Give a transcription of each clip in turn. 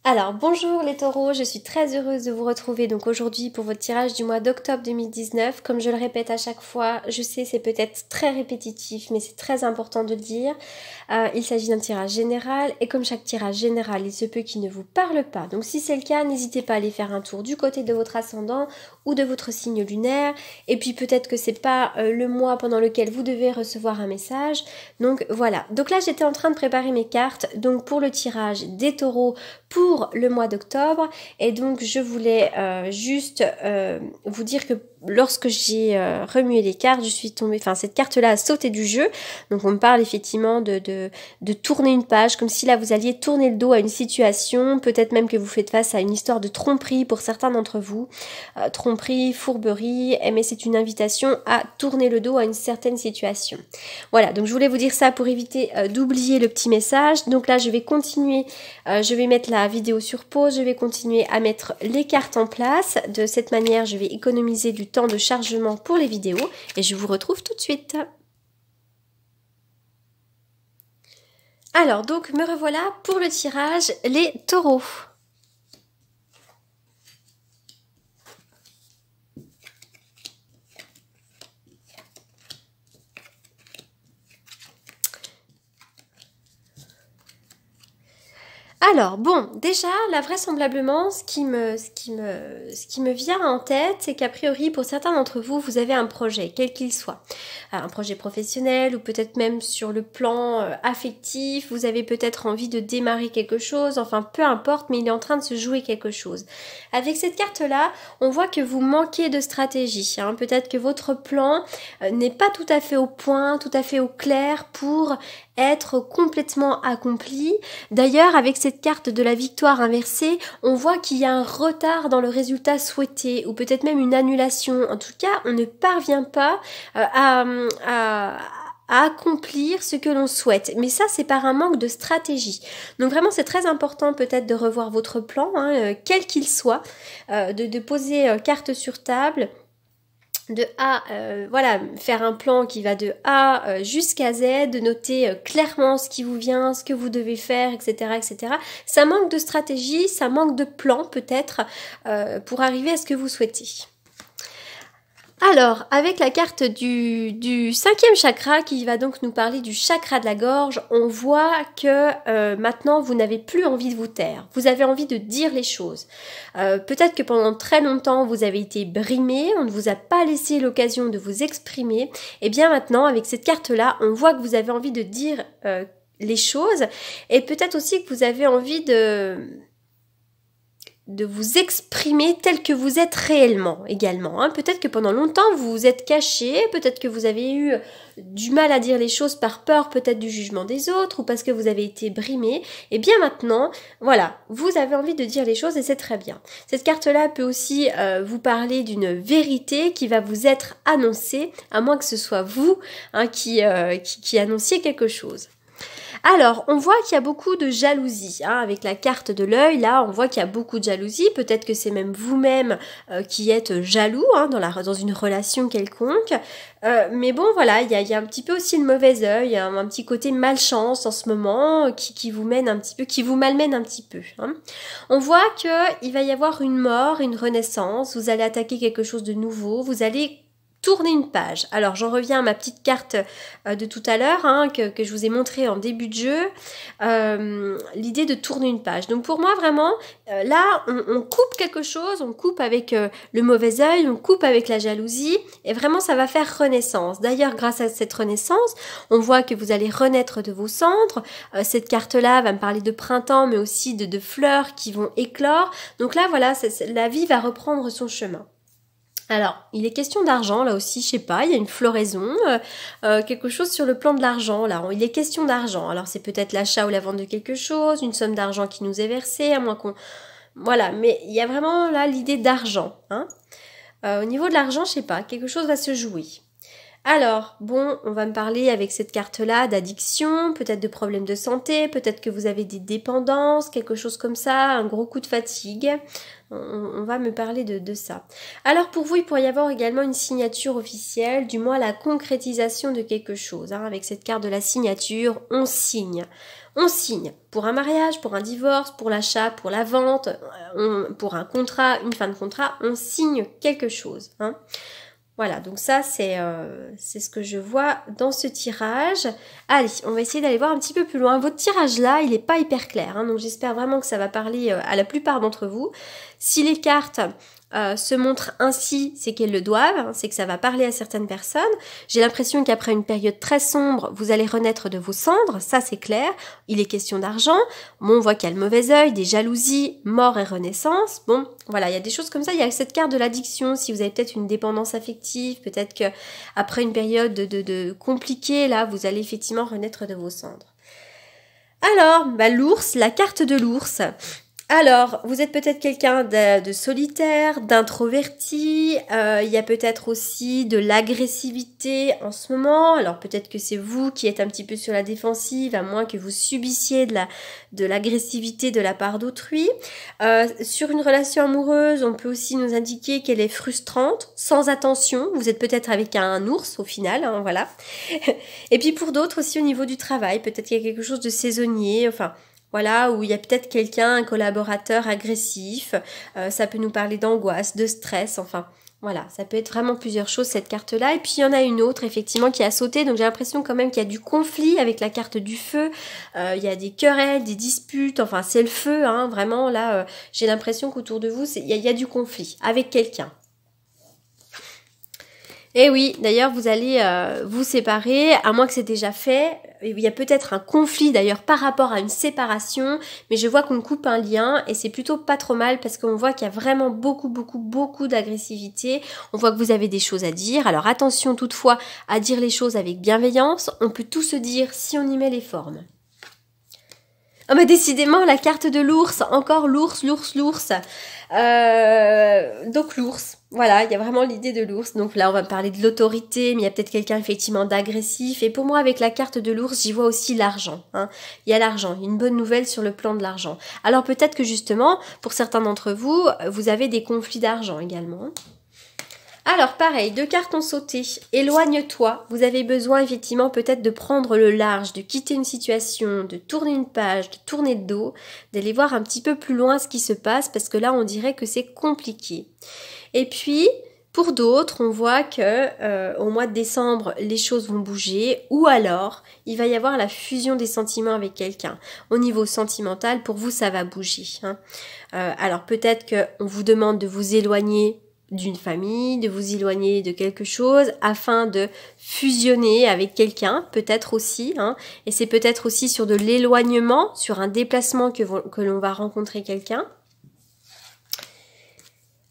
Alors bonjour les taureaux, je suis très heureuse de vous retrouver donc aujourd'hui pour votre tirage du mois d'octobre 2019. Comme je le répète à chaque fois, je sais c'est peut-être très répétitif mais c'est très important de le dire. Il s'agit d'un tirage général et comme chaque tirage général, il se peut qu'il ne vous parle pas. Donc si c'est le cas, n'hésitez pas à aller faire un tour du côté de votre ascendant ou de votre signe lunaire. Et puis peut-être que c'est pas le mois pendant lequel vous devez recevoir un message. Donc voilà. Donc là j'étais en train de préparer mes cartes donc pour le tirage des taureaux pour le mois d'octobre et donc je voulais juste vous dire que lorsque j'ai remué les cartes, je suis tombée, enfin cette carte-là a sauté du jeu, donc on me parle effectivement de tourner une page, comme si là vous alliez tourner le dos à une situation, peut-être même que vous faites face à une histoire de tromperie pour certains d'entre vous, tromperie, fourberie, mais c'est une invitation à tourner le dos à une certaine situation. Voilà, donc je voulais vous dire ça pour éviter d'oublier le petit message, donc là je vais continuer, je vais mettre la vidéo sur pause, je vais continuer à mettre les cartes en place, de cette manière je vais économiser du temps de chargement pour les vidéos et je vous retrouve tout de suite. Alors donc me revoilà pour le tirage les taureaux. Alors, bon, déjà, là, vraisemblablement, ce qui me vient en tête, c'est qu'a priori, pour certains d'entre vous, vous avez un projet, quel qu'il soit. Un projet professionnel ou peut-être même sur le plan affectif, vous avez peut-être envie de démarrer quelque chose, enfin, peu importe, mais il est en train de se jouer quelque chose. Avec cette carte-là, on voit que vous manquez de stratégie. Hein. Peut-être que votre plan n'est pas tout à fait au point, tout à fait au clair pour être complètement accompli. D'ailleurs, avec cette carte de la victoire inversée, on voit qu'il y a un retard dans le résultat souhaité, ou peut-être même une annulation. En tout cas, on ne parvient pas à accomplir ce que l'on souhaite. Mais ça, c'est par un manque de stratégie. Donc vraiment, c'est très important peut-être de revoir votre plan, hein, quel qu'il soit, de poser carte sur table, de A, voilà, faire un plan qui va de A jusqu'à Z, de noter clairement ce qui vous vient, ce que vous devez faire, etc., etc. Ça manque de stratégie, ça manque de plan peut-être pour arriver à ce que vous souhaitez. Alors, avec la carte du cinquième chakra qui va donc nous parler du chakra de la gorge, on voit que maintenant vous n'avez plus envie de vous taire. Vous avez envie de dire les choses. Peut-être que pendant très longtemps vous avez été brimé, on ne vous a pas laissé l'occasion de vous exprimer. Et bien maintenant, avec cette carte-là, on voit que vous avez envie de dire les choses et peut-être aussi que vous avez envie de vous exprimer tel que vous êtes réellement également. Hein. Peut-être que pendant longtemps vous vous êtes caché, peut-être que vous avez eu du mal à dire les choses par peur peut-être du jugement des autres ou parce que vous avez été brimé. Et bien maintenant, voilà, vous avez envie de dire les choses et c'est très bien. Cette carte-là peut aussi vous parler d'une vérité qui va vous être annoncée, à moins que ce soit vous hein, qui annonciez quelque chose. Alors, on voit qu'il y a beaucoup de jalousie. Hein, avec la carte de l'œil, là, on voit qu'il y a beaucoup de jalousie. Peut-être que c'est même vous-même qui êtes jaloux hein, dans une relation quelconque. Mais bon, voilà, il y a un petit peu aussi le mauvais œil, un petit côté malchance en ce moment qui vous mène un petit peu, qui vous malmène un petit peu. Hein. On voit qu'il va y avoir une mort, une renaissance. Vous allez attaquer quelque chose de nouveau. Vous allez tourner une page. Alors j'en reviens à ma petite carte de tout à l'heure hein, que je vous ai montré en début de jeu, l'idée de tourner une page. Donc pour moi vraiment, là on coupe quelque chose, on coupe avec le mauvais œil, on coupe avec la jalousie et vraiment ça va faire renaissance. D'ailleurs grâce à cette renaissance, on voit que vous allez renaître de vos cendres. Cette carte-là va me parler de printemps mais aussi de fleurs qui vont éclore. Donc là voilà, la vie va reprendre son chemin. Alors, il est question d'argent, là aussi, je sais pas, il y a une floraison, quelque chose sur le plan de l'argent, là, il est question d'argent. Alors, c'est peut-être l'achat ou la vente de quelque chose, une somme d'argent qui nous est versée, à moins qu'on... Voilà, mais il y a vraiment, là, l'idée d'argent, hein. Au niveau de l'argent, je sais pas, quelque chose va se jouer. Alors, bon, on va me parler avec cette carte-là d'addiction, peut-être de problèmes de santé, peut-être que vous avez des dépendances, quelque chose comme ça, un gros coup de fatigue. On va me parler de ça. Alors pour vous, il pourrait y avoir également une signature officielle, du moins la concrétisation de quelque chose. Hein. Avec cette carte de la signature, on signe. On signe pour un mariage, pour un divorce, pour l'achat, pour la vente, pour un contrat, une fin de contrat, on signe quelque chose. Hein. Voilà, donc ça c'est ce que je vois dans ce tirage. Allez, on va essayer d'aller voir un petit peu plus loin. Votre tirage là, il n'est pas hyper clair, hein, donc j'espère vraiment que ça va parler à la plupart d'entre vous. Si les cartes se montrent ainsi, c'est qu'elles le doivent, hein, c'est que ça va parler à certaines personnes. J'ai l'impression qu'après une période très sombre, vous allez renaître de vos cendres, ça c'est clair. Il est question d'argent. Bon, on voit qu'il y a le mauvais œil, des jalousies, mort et renaissance. Bon, voilà, il y a des choses comme ça. Il y a cette carte de l'addiction, si vous avez peut-être une dépendance affective, peut-être que après une période de compliquée, là, vous allez effectivement renaître de vos cendres. Alors, l'ours, la carte de l'ours. Alors, vous êtes peut-être quelqu'un de solitaire, d'introverti, il y a peut-être aussi de l'agressivité en ce moment, alors peut-être que c'est vous qui êtes un petit peu sur la défensive, à moins que vous subissiez de l'agressivité de la part d'autrui. Sur une relation amoureuse, on peut aussi nous indiquer qu'elle est frustrante, sans attention, vous êtes peut-être avec un ours au final, hein, voilà. Et puis pour d'autres aussi au niveau du travail, peut-être qu'il y a quelque chose de saisonnier, enfin... Voilà, où il y a peut-être quelqu'un, un collaborateur agressif, ça peut nous parler d'angoisse, de stress, enfin, voilà, ça peut être vraiment plusieurs choses cette carte-là. Et puis il y en a une autre, effectivement, qui a sauté, donc j'ai l'impression quand même qu'il y a du conflit avec la carte du feu, il y a des querelles, des disputes, enfin c'est le feu, hein, vraiment, là, j'ai l'impression qu'autour de vous, il y a du conflit avec quelqu'un. Et oui, d'ailleurs, vous allez vous séparer, à moins que c'est déjà fait. Il y a peut-être un conflit d'ailleurs par rapport à une séparation, mais je vois qu'on coupe un lien et c'est plutôt pas trop mal parce qu'on voit qu'il y a vraiment beaucoup d'agressivité. On voit que vous avez des choses à dire. Alors attention toutefois à dire les choses avec bienveillance. On peut tout se dire si on y met les formes. Ah bah décidément la carte de l'ours, encore l'ours. Donc l'ours, voilà, il y a vraiment l'idée de l'ours. Donc là on va me parler de l'autorité, mais il y a peut-être quelqu'un effectivement d'agressif. Et pour moi avec la carte de l'ours, j'y vois aussi l'argent. Hein. Il y a l'argent, une bonne nouvelle sur le plan de l'argent. Alors peut-être que justement, pour certains d'entre vous, vous avez des conflits d'argent également. Alors pareil, 2 cartes ont sauté. Éloigne-toi. Vous avez besoin effectivement peut-être de prendre le large, de quitter une situation, de tourner une page, de tourner de dos, d'aller voir un petit peu plus loin ce qui se passe parce que là on dirait que c'est compliqué. Et puis pour d'autres, on voit que au mois de décembre, les choses vont bouger ou alors il va y avoir la fusion des sentiments avec quelqu'un. Au niveau sentimental, pour vous, ça va bouger. Hein. Alors peut-être qu'on vous demande de vous éloigner d'une famille, de vous éloigner de quelque chose afin de fusionner avec quelqu'un, peut-être aussi, hein, et c'est peut-être aussi sur de l'éloignement, sur un déplacement que l'on va rencontrer quelqu'un.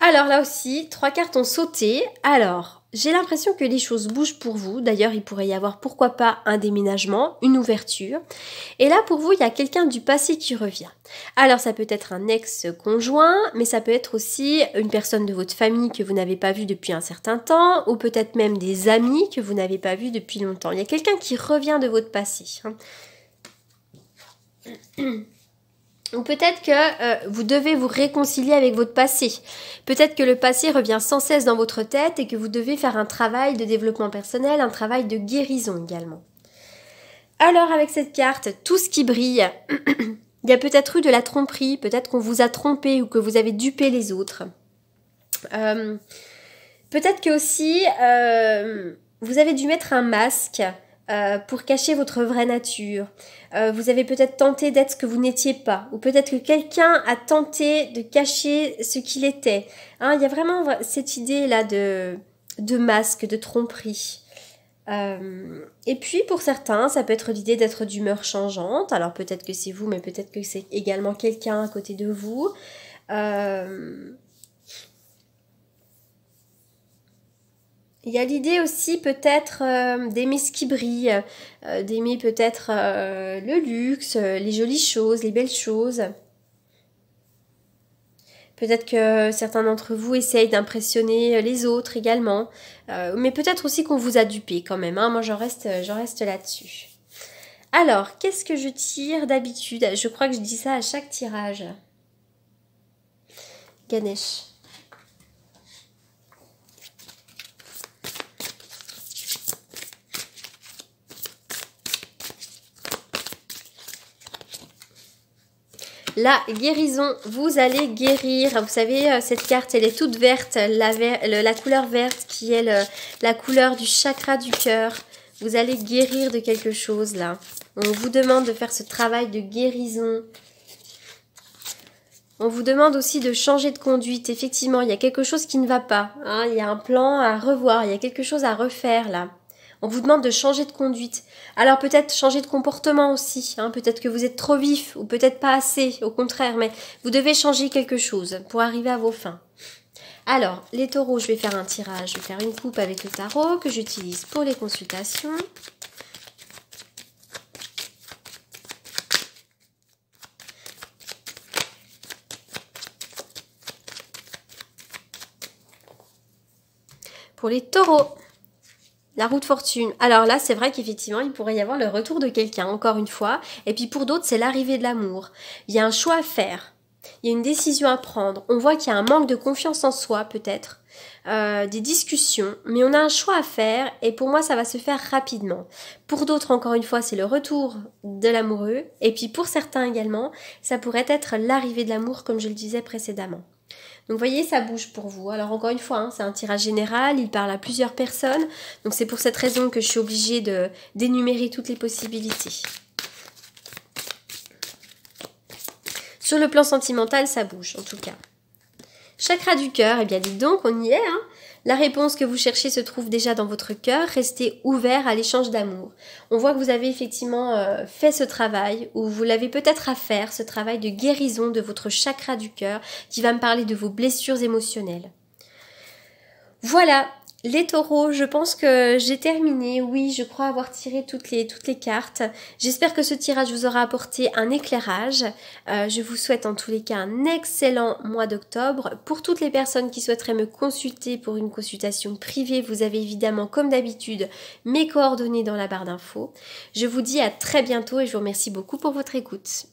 Alors là aussi, 3 cartes ont sauté. Alors, j'ai l'impression que les choses bougent pour vous. D'ailleurs, il pourrait y avoir, pourquoi pas, un déménagement, une ouverture. Et là, pour vous, il y a quelqu'un du passé qui revient. Alors, ça peut être un ex-conjoint, mais ça peut être aussi une personne de votre famille que vous n'avez pas vue depuis un certain temps, ou peut-être même des amis que vous n'avez pas vus depuis longtemps. Il y a quelqu'un qui revient de votre passé. Ou peut-être que vous devez vous réconcilier avec votre passé. Peut-être que le passé revient sans cesse dans votre tête et que vous devez faire un travail de développement personnel, un travail de guérison également. Alors avec cette carte, tout ce qui brille, il y a peut-être eu de la tromperie, peut-être qu'on vous a trompé ou que vous avez dupé les autres. Peut-être que aussi vous avez dû mettre un masque pour cacher votre vraie nature. Vous avez peut-être tenté d'être ce que vous n'étiez pas. Ou peut-être que quelqu'un a tenté de cacher ce qu'il était. Hein, il y a vraiment cette idée-là de masque, de tromperie. Et puis pour certains, ça peut être l'idée d'être d'humeur changeante. Alors peut-être que c'est vous, mais peut-être que c'est également quelqu'un à côté de vous. Il y a l'idée aussi peut-être d'aimer ce qui brille, d'aimer peut-être le luxe, les jolies choses, les belles choses. Peut-être que certains d'entre vous essayent d'impressionner les autres également. Mais peut-être aussi qu'on vous a dupé quand même. Hein. Moi, j'en reste là-dessus. Alors, qu'est-ce que je tire d'habitude? Je crois que je dis ça à chaque tirage. Ganesh. La guérison, vous allez guérir. Vous savez, cette carte, elle est toute verte, la couleur verte qui est la couleur du chakra du cœur. Vous allez guérir de quelque chose là. On vous demande de faire ce travail de guérison. On vous demande aussi de changer de conduite. Effectivement, il y a quelque chose qui ne va pas. Hein. Il y a un plan à revoir, il y a quelque chose à refaire là. On vous demande de changer de conduite. Alors peut-être changer de comportement aussi. Hein. Peut-être que vous êtes trop vif ou peut-être pas assez, au contraire. Mais vous devez changer quelque chose pour arriver à vos fins. Alors, les taureaux, je vais faire un tirage. Je vais faire une coupe avec le tarot que j'utilise pour les consultations. Pour les taureaux, la roue de fortune. Alors là, c'est vrai qu'effectivement, il pourrait y avoir le retour de quelqu'un, encore une fois. Et puis pour d'autres, c'est l'arrivée de l'amour. Il y a un choix à faire. Il y a une décision à prendre. On voit qu'il y a un manque de confiance en soi, peut-être. Des discussions. Mais on a un choix à faire. Et pour moi, ça va se faire rapidement. Pour d'autres, encore une fois, c'est le retour de l'amoureux. Et puis pour certains également, ça pourrait être l'arrivée de l'amour, comme je le disais précédemment. Donc vous voyez, ça bouge pour vous. Alors encore une fois, hein, c'est un tirage général, il parle à plusieurs personnes. Donc c'est pour cette raison que je suis obligée d'énumérer toutes les possibilités. Sur le plan sentimental, ça bouge en tout cas. Chakra du cœur, eh bien dites donc, on y est. Hein. La réponse que vous cherchez se trouve déjà dans votre cœur. Restez ouvert à l'échange d'amour. On voit que vous avez effectivement fait ce travail, ou vous l'avez peut-être à faire, ce travail de guérison de votre chakra du cœur, qui va me parler de vos blessures émotionnelles. Voilà, les taureaux, je pense que j'ai terminé. Oui, je crois avoir tiré toutes les cartes. J'espère que ce tirage vous aura apporté un éclairage. Je vous souhaite en tous les cas un excellent mois d'octobre. Pour toutes les personnes qui souhaiteraient me consulter pour une consultation privée, vous avez évidemment, comme d'habitude, mes coordonnées dans la barre d'infos. Je vous dis à très bientôt et je vous remercie beaucoup pour votre écoute.